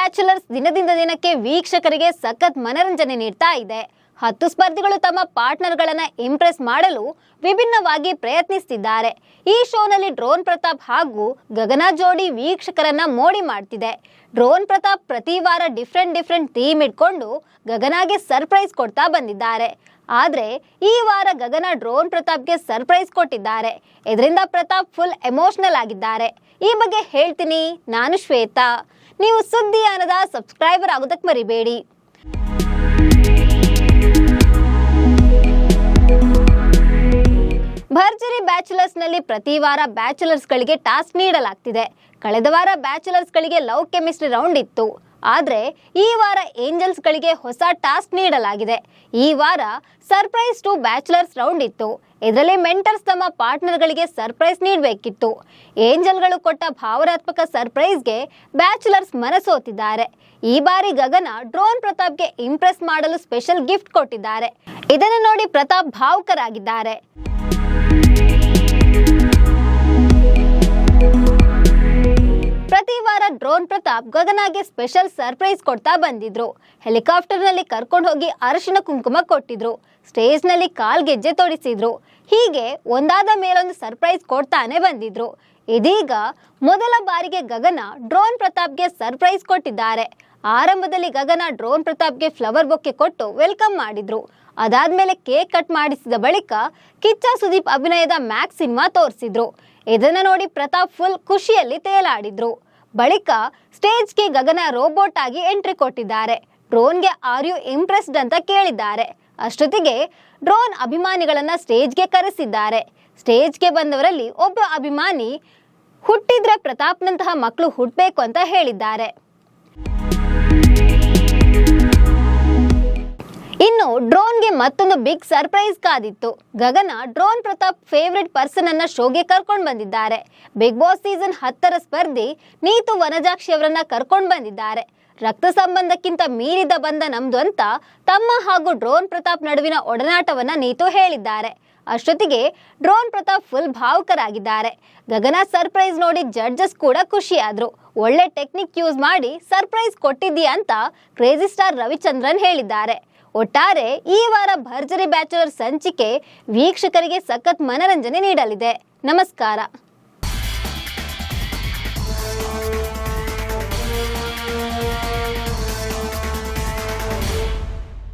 Bachelors ದಿನದಿಂದ ದಿನಕ್ಕೆ ವೀಕ್ಷಕರಿಗೆ ಸಖತ್ ಮನರಂಜನೆ ನೀಡ್ತಾ ಇದೆ. 10 ಸ್ಪರ್ಧಿಗಳು ತಮ್ಮ ಪಾರ್ಟ್ನರ್ಗಳನ್ನ ಇಂಪ್ರೆಸ್ ಮಾಡಲು ವಿಭಿನ್ನವಾಗಿ ಪ್ರಯತ್ನಿಸುತ್ತಿದ್ದಾರೆ. ಈ ಶೋನಲ್ಲಿ ಡ್ರೋನ್ ಪ್ರತಾಪ್ ಹಾಗೂ ಗಗನ ಜೋಡಿ ವೀಕ್ಷಕರನ್ನ ಮೋಡಿ ಮಾಡ್ತಿದೆ. ಡ್ರೋನ್ ಪ್ರತಾಪ್ ಪ್ರತಿ ವಾರ ಡಿಫ್ರೆಂಟ್ ಥೀಮ್ ಇಟ್ಕೊಂಡು ಗಗನಾಗೆ ಸರ್ಪ್ರೈಸ್ ಕೊಡ್ತಾ ಬಂದಿದ್ದಾರೆ. ಆದ್ರೆ ಈ ವಾರ ಗಗನ ಡ್ರೋನ್ ಪ್ರತಾಪ್ಗೆ ಸರ್ಪ್ರೈಸ್ ಕೊಟ್ಟಿದ್ದಾರೆ. ಇದರಿಂದ ಪ್ರತಾಪ್ ಫುಲ್ ಎಮೋಷನಲ್ ಆಗಿದ್ದಾರೆ. ಈ ಬಗ್ಗೆ ಹೇಳ್ತೀನಿ. ನಾನು ಶ್ವೇತಾ. ನೀವು ಸುದ್ದಿಯಾನದ ಸಬ್ಸ್ಕ್ರೈಬರ್ ಆಗೋದಕ್ಕೆ ಮರಿಬೇಡಿ. ಭರ್ಜರಿ ಬ್ಯಾಚುಲರ್ಸ್ ನಲ್ಲಿ ಪ್ರತಿ ವಾರ ಬ್ಯಾಚುಲರ್ಸ್ ಗಳಿಗೆ ಟಾಸ್ಕ್ ನೀಡಲಾಗ್ತಿದೆ. ಕಳೆದ ವಾರ ಬ್ಯಾಚುಲರ್ಸ್ ಗಳಿಗೆ ಲವ್ ಕೆಮಿಸ್ಟ್ರಿ ರೌಂಡ್ ಇತ್ತು. ಆದ್ರೆ ಈ ವಾರ ಏಂಜಲ್ಸ್ ಗಳಿಗೆ ಹೊಸ ಟಾಸ್ಕ್ ನೀಡಲಾಗಿದೆ. ಈ ವಾರ ಸರ್ಪ್ರೈಸ್ ಟು ಬ್ಯಾಚುಲರ್ಸ್ ರೌಂಡ್ ಇತ್ತು. ಇದರಲ್ಲಿ ಮೆಂಟರ್ಸ್ ತಮ್ಮ ಪಾರ್ಟ್ನರ್ ಗಳಿಗೆ ಸರ್ಪ್ರೈಸ್ ನೀಡಬೇಕಿತ್ತು. ಏಂಜಲ್ಗಳು ಕೊಟ್ಟ ಭಾವನಾತ್ಮಕ ಸರ್ಪ್ರೈಸ್ಗೆ ಬ್ಯಾಚುಲರ್ಸ್ ಮನಸೋತಿದ್ದಾರೆ. ಈ ಬಾರಿ ಗಗನ ಡ್ರೋನ್ ಪ್ರತಾಪ್ಗೆ ಇಂಪ್ರೆಸ್ ಮಾಡಲು ಸ್ಪೆಷಲ್ ಗಿಫ್ಟ್ ಕೊಟ್ಟಿದ್ದಾರೆ. ಇದನ್ನು ನೋಡಿ ಪ್ರತಾಪ್ ಭಾವುಕರಾಗಿದ್ದಾರೆ. ಪ್ರತಿ ವಾರ ಡ್ರೋನ್ ಪ್ರತಾಪ್ ಗಗನಾಗೆ ಸ್ಪೆಷಲ್ ಸರ್ಪ್ರೈಸ್ ಕೊಡ್ತಾ ಬಂದಿದ್ರು. ಹೆಲಿಕಾಪ್ಟರ್ ನಲ್ಲಿ ಕರ್ಕೊಂಡು ಹೋಗಿ ಅರಿಶಿನ ಕುಂಕುಮ ಕೊಟ್ಟಿದ್ರು. ಸ್ಟೇಜ್ ನಲ್ಲಿ ಕಾಲ್ಗೆಜ್ಜೆ ತೊಡಿಸಿದ್ರು. ಹೀಗೆ ಒಂದಾದ ಮೇಲೊಂದು ಸರ್ಪ್ರೈಸ್ ಕೊಡ್ತಾನೆ ಬಂದಿದ್ರು. ಇದೀಗ ಮೊದಲ ಬಾರಿಗೆ ಗಗನ ಡ್ರೋನ್ ಪ್ರತಾಪ್ಗೆ ಸರ್ಪ್ರೈಸ್ ಕೊಟ್ಟಿದ್ದಾರೆ. ಆರಂಭದಲ್ಲಿ ಗಗನ ಡ್ರೋನ್ ಪ್ರತಾಪ್ಗೆ ಫ್ಲವರ್ ಬೊಕ್ಕೆ ಕೊಟ್ಟು ವೆಲ್ಕಮ್ ಮಾಡಿದ್ರು. ಅದಾದ್ಮೇಲೆ ಕೇಕ್ ಕಟ್ ಮಾಡಿಸಿದ ಬಳಿಕ ಕಿಚ್ಚ ಸುದೀಪ್ ಅಭಿನಯದ ಮ್ಯಾಕ್ಸ್ ಸಿನಿಮಾ ತೋರಿಸಿದ್ರು. ಇದನ್ನ ನೋಡಿ ಪ್ರತಾಪ್ ಫುಲ್ ಖುಷಿಯಲ್ಲಿ ತೇಲಾಡಿದ್ರು. ಬಳಿಕ ಸ್ಟೇಜ್ಗೆ ಗಗನ ರೋಬೋಟ್ ಆಗಿ ಎಂಟ್ರಿ ಕೊಟ್ಟಿದ್ದಾರೆ. ಡ್ರೋನ್ಗೆ ಆರ್ ಯು ಇಂಪ್ರೆಸ್ಡ್ ಅಂತ ಕೇಳಿದ್ದಾರೆ. ಅಷ್ಟೊತ್ತಿಗೆ ಡ್ರೋನ್ ಅಭಿಮಾನಿಗಳನ್ನ ಸ್ಟೇಜ್ಗೆ ಕರೆಸಿದ್ದಾರೆ. ಸ್ಟೇಜ್ಗೆ ಬಂದವರಲ್ಲಿ ಒಬ್ಬ ಅಭಿಮಾನಿ ಹುಟ್ಟಿದ್ರೆ ಪ್ರತಾಪ್ನಂತಹ ಮಕ್ಕಳು ಹುಟ್ಟಬೇಕು ಅಂತ ಹೇಳಿದ್ದಾರೆ. ಇನ್ನು ಡ್ರೋನ್ಗೆ ಮತ್ತೊಂದು ಬಿಗ್ ಸರ್ಪ್ರೈಸ್ ಕಾದಿತ್ತು. ಗಗನ ಡ್ರೋನ್ ಪ್ರತಾಪ್ ಫೇವರಿಟ್ ಪರ್ಸನ್ ಅನ್ನ ಶೋಗೆ ಕರ್ಕೊಂಡು ಬಂದಿದ್ದಾರೆ. ಬಿಗ್ ಬಾಸ್ ಸೀಸನ್ 10ರ ಸ್ಪರ್ಧಿ ನೀತು ವನಜಾಕ್ಷಿ ಅವರನ್ನ ಕರ್ಕೊಂಡು ಬಂದಿದ್ದಾರೆ. ರಕ್ತ ಸಂಬಂಧಕ್ಕಿಂತ ಮೀರಿದ ಬಂಧ ನಮ್ದು ಅಂತ ತಮ್ಮ ಹಾಗೂ ಡ್ರೋನ್ ಪ್ರತಾಪ್ ನಡುವಿನ ಒಡನಾಟವನ್ನ ನೀತು ಹೇಳಿದ್ದಾರೆ. ಅಷ್ಟೊತ್ತಿಗೆ ಡ್ರೋನ್ ಪ್ರತಾಪ್ ಫುಲ್ ಭಾವುಕರಾಗಿದ್ದಾರೆ. ಗಗನ ಸರ್ಪ್ರೈಸ್ ನೋಡಿ ಜಡ್ಜಸ್ ಕೂಡ ಖುಷಿಯಾದ್ರು. ಒಳ್ಳೆ ಟೆಕ್ನಿಕ್ ಯೂಸ್ ಮಾಡಿ ಸರ್ಪ್ರೈಸ್ ಕೊಟ್ಟಿದ್ದೀಯಾ ಅಂತ ಕ್ರೇಜಿ ಸ್ಟಾರ್ ರವಿಚಂದ್ರನ್ ಹೇಳಿದ್ದಾರೆ. ಒಟ್ಟಾರೆ ಈ ವಾರ ಭರ್ಜರಿ ಬ್ಯಾಚುಲರ್ ಸಂಚಿಕೆ ವೀಕ್ಷಕರಿಗೆ ಸಖತ್ ಮನರಂಜನೆ ನೀಡಲಿದೆ. ನಮಸ್ಕಾರ.